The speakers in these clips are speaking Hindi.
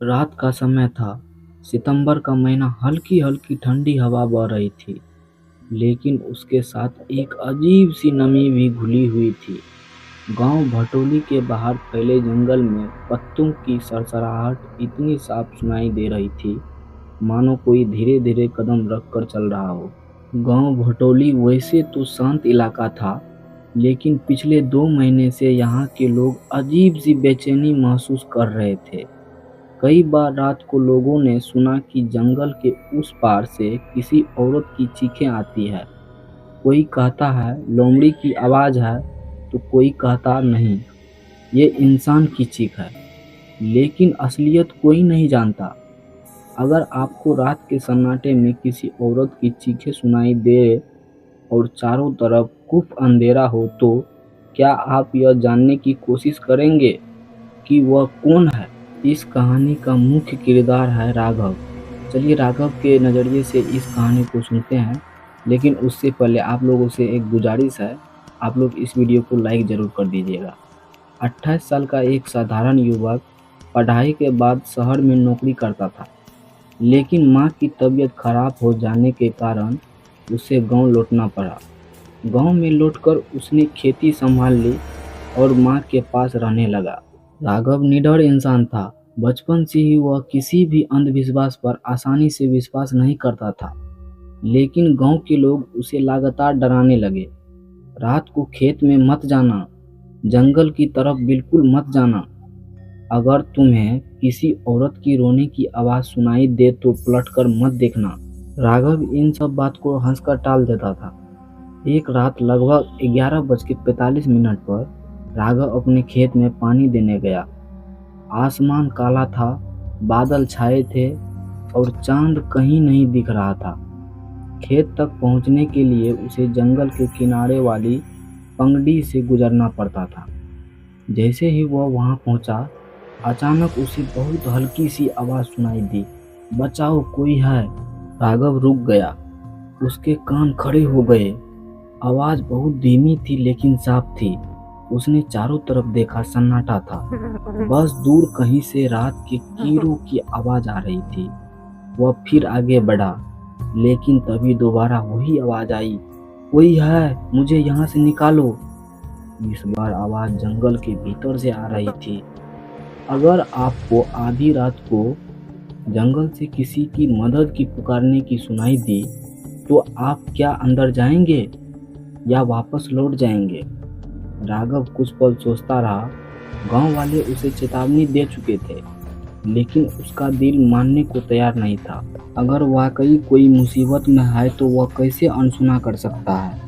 रात का समय था। सितंबर का महीना, हल्की हल्की ठंडी हवा बह रही थी, लेकिन उसके साथ एक अजीब सी नमी भी घुली हुई थी। गांव भटोली के बाहर फैले जंगल में पत्तों की सरसराहट इतनी साफ सुनाई दे रही थी, मानो कोई धीरे धीरे कदम रखकर चल रहा हो। गांव भटोली वैसे तो शांत इलाका था, लेकिन पिछले 2 महीने से यहाँ के लोग अजीब सी बेचैनी महसूस कर रहे थे। कई बार रात को लोगों ने सुना कि जंगल के उस पार से किसी औरत की चीखें आती है। कोई कहता है लोमड़ी की आवाज़ है, तो कोई कहता नहीं, ये इंसान की चीख है। लेकिन असलियत कोई नहीं जानता। अगर आपको रात के सन्नाटे में किसी औरत की चीखें सुनाई दे और चारों तरफ खूब अंधेरा हो, तो क्या आप यह जानने की कोशिश करेंगे कि वह कौन है? इस कहानी का मुख्य किरदार है राघव। चलिए राघव के नज़रिए से इस कहानी को सुनते हैं, लेकिन उससे पहले आप लोगों से एक गुजारिश है, आप लोग इस वीडियो को लाइक ज़रूर कर दीजिएगा। 28 साल का एक साधारण युवक पढ़ाई के बाद शहर में नौकरी करता था, लेकिन माँ की तबीयत खराब हो जाने के कारण उसे गांव लौटना पड़ा। गांव में लौटकर उसने खेती संभाल ली और माँ के पास रहने लगा। राघव निडर इंसान था। बचपन से ही वह किसी भी अंधविश्वास पर आसानी से विश्वास नहीं करता था, लेकिन गांव के लोग उसे लगातार डराने लगे। रात को खेत में मत जाना, जंगल की तरफ बिल्कुल मत जाना। अगर तुम्हें किसी औरत की रोने की आवाज़ सुनाई दे तो पलटकर मत देखना। राघव इन सब बात को हंसकर टाल देता था। एक रात लगभग 11:45 पर राघव अपने खेत में पानी देने गया। आसमान काला था, बादल छाए थे और चांद कहीं नहीं दिख रहा था। खेत तक पहुंचने के लिए उसे जंगल के किनारे वाली पंगड़ी से गुजरना पड़ता था। जैसे ही वह वहां पहुंचा, अचानक उसे बहुत हल्की सी आवाज़ सुनाई दी, बचाओ कोई है। राघव रुक गया, उसके कान खड़े हो गए। आवाज़ बहुत धीमी थी लेकिन साफ थी। उसने चारों तरफ देखा, सन्नाटा था। बस दूर कहीं से रात के कीड़ों की आवाज़ आ रही थी। वह फिर आगे बढ़ा, लेकिन तभी दोबारा वही आवाज़ आई, कोई है, मुझे यहाँ से निकालो। इस बार आवाज़ जंगल के भीतर से आ रही थी। अगर आपको आधी रात को जंगल से किसी की मदद की पुकारने की सुनाई दी, तो आप क्या अंदर जाएंगे या वापस लौट जाएंगे? राघव कुछ पल सोचता रहा। गांव वाले उसे चेतावनी दे चुके थे, लेकिन उसका दिल मानने को तैयार नहीं था। अगर वाकई कोई मुसीबत में है तो वह कैसे अनसुना कर सकता है?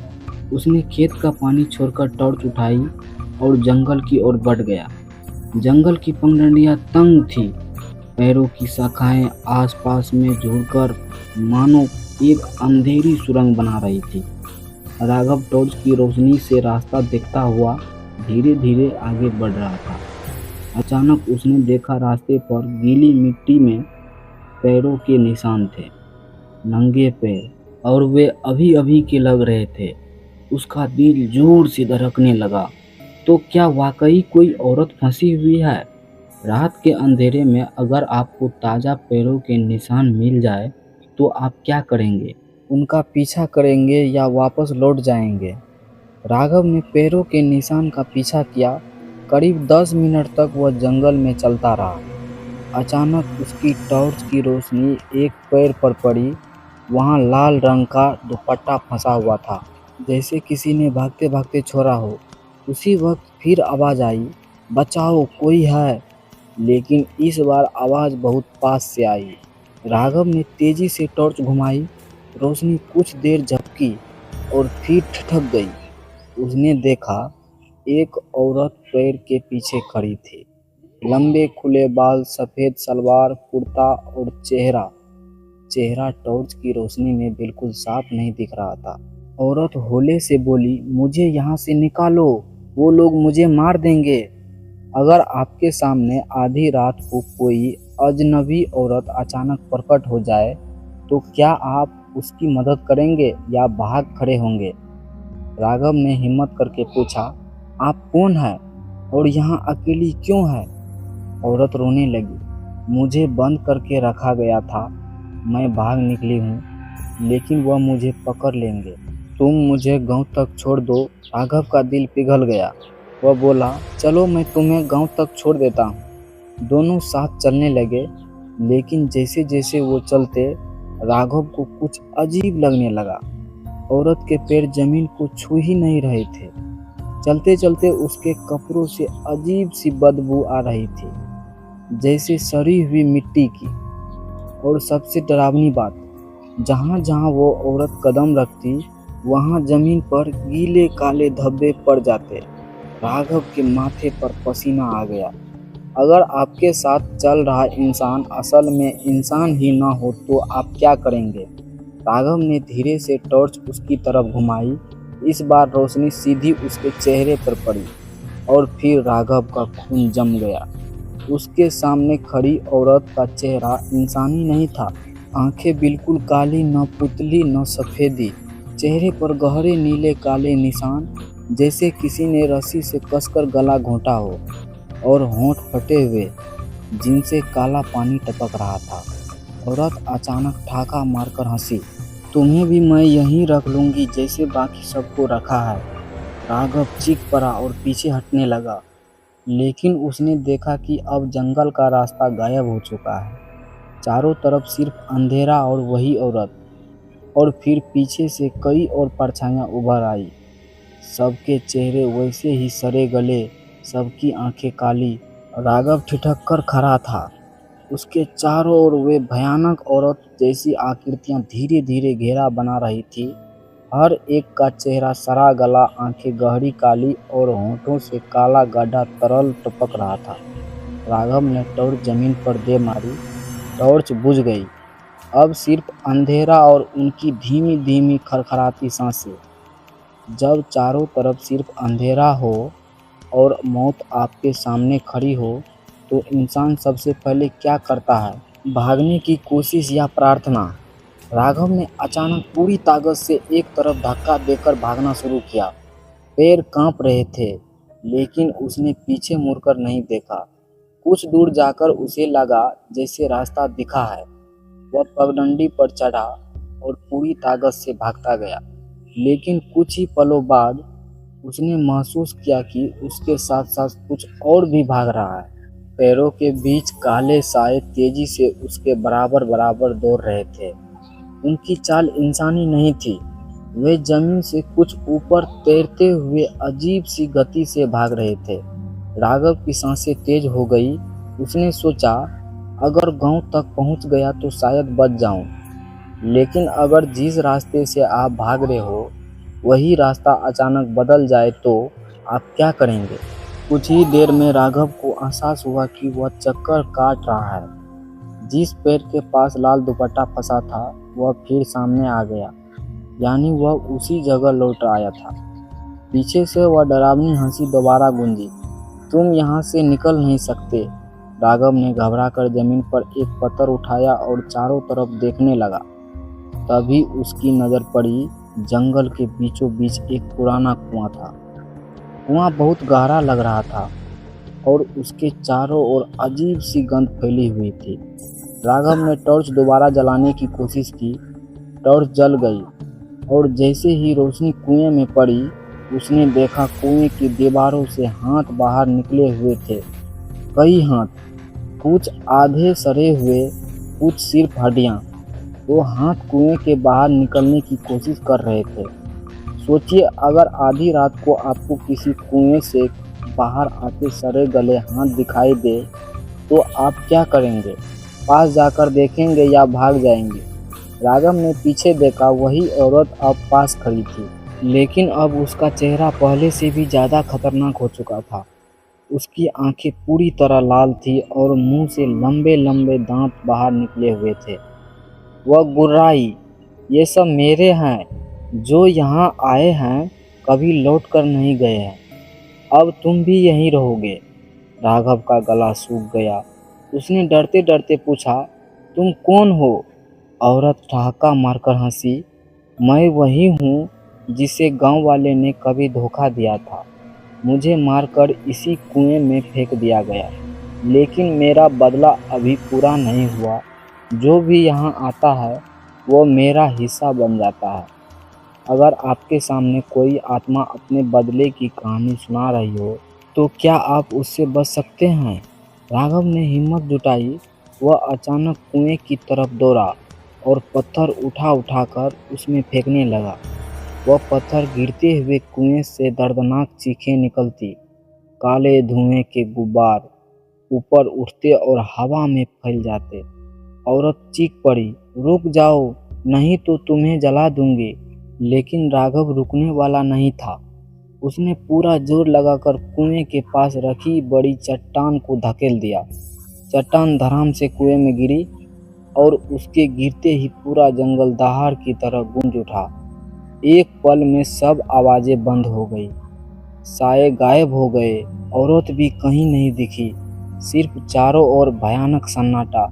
उसने खेत का पानी छोड़कर टॉर्च उठाई और जंगल की ओर बढ़ गया। जंगल की पगडंडियां तंग थी, पैरों की शाखाएं आसपास में जुड़कर मानो एक अंधेरी सुरंग बना रही थी। राघव टॉर्च की रोशनी से रास्ता देखता हुआ धीरे धीरे आगे बढ़ रहा था। अचानक उसने देखा रास्ते पर गीली मिट्टी में पैरों के निशान थे, नंगे पैर, और वे अभी अभी के लग रहे थे। उसका दिल जोर से धड़कने लगा। तो क्या वाकई कोई औरत फंसी हुई है? रात के अंधेरे में अगर आपको ताज़ा पैरों के निशान मिल जाए तो आप क्या करेंगे? उनका पीछा करेंगे या वापस लौट जाएंगे? राघव ने पैरों के निशान का पीछा किया। करीब 10 मिनट तक वह जंगल में चलता रहा। अचानक उसकी टॉर्च की रोशनी एक पैर पर पड़ी। वहाँ लाल रंग का दुपट्टा फंसा हुआ था, जैसे किसी ने भागते भागते छोड़ा हो। उसी वक्त फिर आवाज़ आई, बचाओ कोई है। लेकिन इस बार आवाज़ बहुत पास से आई। राघव ने तेजी से टॉर्च घुमाई। रोशनी कुछ देर झपकी और फिर ठिठक गई। उसने देखा एक औरत पेड़ के पीछे खड़ी थी। लंबे खुले बाल, सफ़ेद सलवार कुर्ता और चेहरा टॉर्च की रोशनी में बिल्कुल साफ नहीं दिख रहा था। औरत होले से बोली, मुझे यहाँ से निकालो, वो लोग मुझे मार देंगे। अगर आपके सामने आधी रात को कोई अजनबी औरत अचानक प्रकट हो जाए तो क्या आप उसकी मदद करेंगे या भाग खड़े होंगे? राघव ने हिम्मत करके पूछा, आप कौन हैं और यहाँ अकेली क्यों है? औरत रोने लगी, मुझे बंद करके रखा गया था। मैं भाग निकली हूँ, लेकिन वह मुझे पकड़ लेंगे। तुम मुझे गांव तक छोड़ दो। राघव का दिल पिघल गया। वह बोला, चलो मैं तुम्हें गांव तक छोड़ देता हूँ। दोनों साथ चलने लगे, लेकिन जैसे जैसे वो चलते, राघव को कुछ अजीब लगने लगा। औरत के पैर जमीन को छू ही नहीं रहे थे। चलते चलते उसके कपड़ों से अजीब सी बदबू आ रही थी, जैसे सड़ी हुई मिट्टी की। और सबसे डरावनी बात, जहाँ जहाँ वो औरत कदम रखती, वहाँ जमीन पर गीले काले धब्बे पड़ जाते। राघव के माथे पर पसीना आ गया। अगर आपके साथ चल रहा इंसान असल में इंसान ही ना हो तो आप क्या करेंगे? राघव ने धीरे से टॉर्च उसकी तरफ घुमाई। इस बार रोशनी सीधी उसके चेहरे पर पड़ी और फिर राघव का खून जम गया। उसके सामने खड़ी औरत का चेहरा इंसानी नहीं था। आंखें बिल्कुल काली, न पुतली न सफ़ेदी। चेहरे पर गहरे नीले काले निशान, जैसे किसी ने रस्सी से कसकर गला घोंटा हो, और होंठ फटे हुए जिनसे काला पानी टपक रहा था। औरत अचानक ठाका मारकर हंसी। तुम्हें भी मैं यहीं रख लूंगी जैसे बाकी सबको रखा है। राघव चीख पड़ा और पीछे हटने लगा, लेकिन उसने देखा कि अब जंगल का रास्ता गायब हो चुका है। चारों तरफ सिर्फ अंधेरा और वही औरत। और फिर पीछे से कई और परछाइयां उभर आई। सबके चेहरे वैसे ही सड़े गले, सबकी आंखें काली। राघव ठिठक कर खड़ा था। उसके चारों ओर वे भयानक औरत जैसी आकृतियां धीरे धीरे घेरा बना रही थी। हर एक का चेहरा सड़ा गला, आंखें गहरी काली और होंठों से काला गाढ़ा तरल टपक रहा था। राघव ने टॉर्च जमीन पर दे मारी। टॉर्च बुझ गई। अब सिर्फ अंधेरा और उनकी धीमी धीमी खरखराती सांसें। जब चारों तरफ सिर्फ अंधेरा हो और मौत आपके सामने खड़ी हो, तो इंसान सबसे पहले क्या करता है? भागने की कोशिश या प्रार्थना? राघव ने अचानक पूरी ताकत से एक तरफ धक्का देकर भागना शुरू किया। पैर कांप रहे थे, लेकिन उसने पीछे मुड़कर नहीं देखा। कुछ दूर जाकर उसे लगा जैसे रास्ता दिखा है। वह पगडंडी पर चढ़ा और पूरी ताकत से भागता गया। लेकिन कुछ ही पलों बाद उसने महसूस किया कि उसके साथ साथ कुछ और भी भाग रहा है। पैरों के बीच काले साए तेजी से उसके बराबर बराबर दौड़ रहे थे। उनकी चाल इंसानी नहीं थी। वे जमीन से कुछ ऊपर तैरते हुए अजीब सी गति से भाग रहे थे। राघव की सांसें तेज हो गई। उसने सोचा, अगर गांव तक पहुंच गया तो शायद बच जाऊं। लेकिन अगर जिस रास्ते से आप भाग रहे हो वही रास्ता अचानक बदल जाए तो आप क्या करेंगे? कुछ ही देर में राघव को एहसास हुआ कि वह चक्कर काट रहा है। जिस पैर के पास लाल दुपट्टा फंसा था वह फिर सामने आ गया, यानी वह उसी जगह लौट आया था। पीछे से वह डरावनी हंसी दोबारा गूंजी। तुम यहाँ से निकल नहीं सकते। राघव ने घबराकर जमीन पर एक पत्थर उठाया और चारों तरफ देखने लगा। तभी उसकी नज़र पड़ी जंगल के बीचों बीच एक पुराना कुआं था। कुआं बहुत गहरा लग रहा था और उसके चारों ओर अजीब सी गंध फैली हुई थी। राघव ने टॉर्च दोबारा जलाने की कोशिश की। टॉर्च जल गई और जैसे ही रोशनी कुएं में पड़ी, उसने देखा कुएं की दीवारों से हाथ बाहर निकले हुए थे। कई हाथ, कुछ आधे सड़े हुए, कुछ सिर्फ हड्डियां। वो हाथ कुएं के बाहर निकलने की कोशिश कर रहे थे। सोचिए, अगर आधी रात को आपको किसी कुएं से बाहर आते सड़े गले हाथ दिखाई दे तो आप क्या करेंगे? पास जाकर देखेंगे या भाग जाएंगे? राघव ने पीछे देखा। वही औरत अब पास खड़ी थी, लेकिन अब उसका चेहरा पहले से भी ज़्यादा खतरनाक हो चुका था। उसकी आंखें पूरी तरह लाल थी और मुंह से लंबे लंबे दांत बाहर निकले हुए थे। वह गुर्राई, ये सब मेरे हैं। जो यहाँ आए हैं कभी लौट कर नहीं गए हैं। अब तुम भी यहीं रहोगे। राघव का गला सूख गया। उसने डरते डरते पूछा, तुम कौन हो? औरत ठहाका मारकर हंसी। मैं वही हूँ जिसे गांव वाले ने कभी धोखा दिया था। मुझे मारकर इसी कुएं में फेंक दिया गया। लेकिन मेरा बदला अभी पूरा नहीं हुआ। जो भी यहाँ आता है वो मेरा हिस्सा बन जाता है। अगर आपके सामने कोई आत्मा अपने बदले की कहानी सुना रही हो तो क्या आप उससे बच सकते हैं? राघव ने हिम्मत जुटाई। वह अचानक कुएं की तरफ दौड़ा और पत्थर उठा उठाकर उसमें फेंकने लगा। वह पत्थर गिरते हुए कुएं से दर्दनाक चीखें निकलती। काले धुएं के गुब्बार ऊपर उठते और हवा में फैल जाते। औरत चीख पड़ी, रुक जाओ, नहीं तो तुम्हें जला दूंगी। लेकिन राघव रुकने वाला नहीं था। उसने पूरा जोर लगाकर कुएं के पास रखी बड़ी चट्टान को धकेल दिया। चट्टान धड़ाम से कुएं में गिरी और उसके गिरते ही पूरा जंगल दहाड़ की तरह गूंज उठा। एक पल में सब आवाजें बंद हो गई, साए गायब हो गए, औरत भी कहीं नहीं दिखी। सिर्फ चारों ओर भयानक सन्नाटा।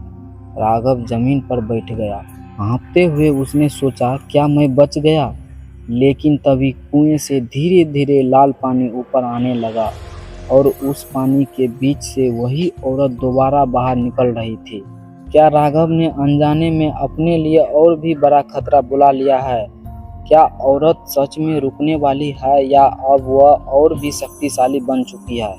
राघव जमीन पर बैठ गया। हाँफते हुए उसने सोचा, क्या मैं बच गया? लेकिन तभी कुएं से धीरे धीरे लाल पानी ऊपर आने लगा और उस पानी के बीच से वही औरत दोबारा बाहर निकल रही थी। क्या राघव ने अनजाने में अपने लिए और भी बड़ा खतरा बुला लिया है? क्या औरत सच में रुकने वाली है या अब वह और भी शक्तिशाली बन चुकी है?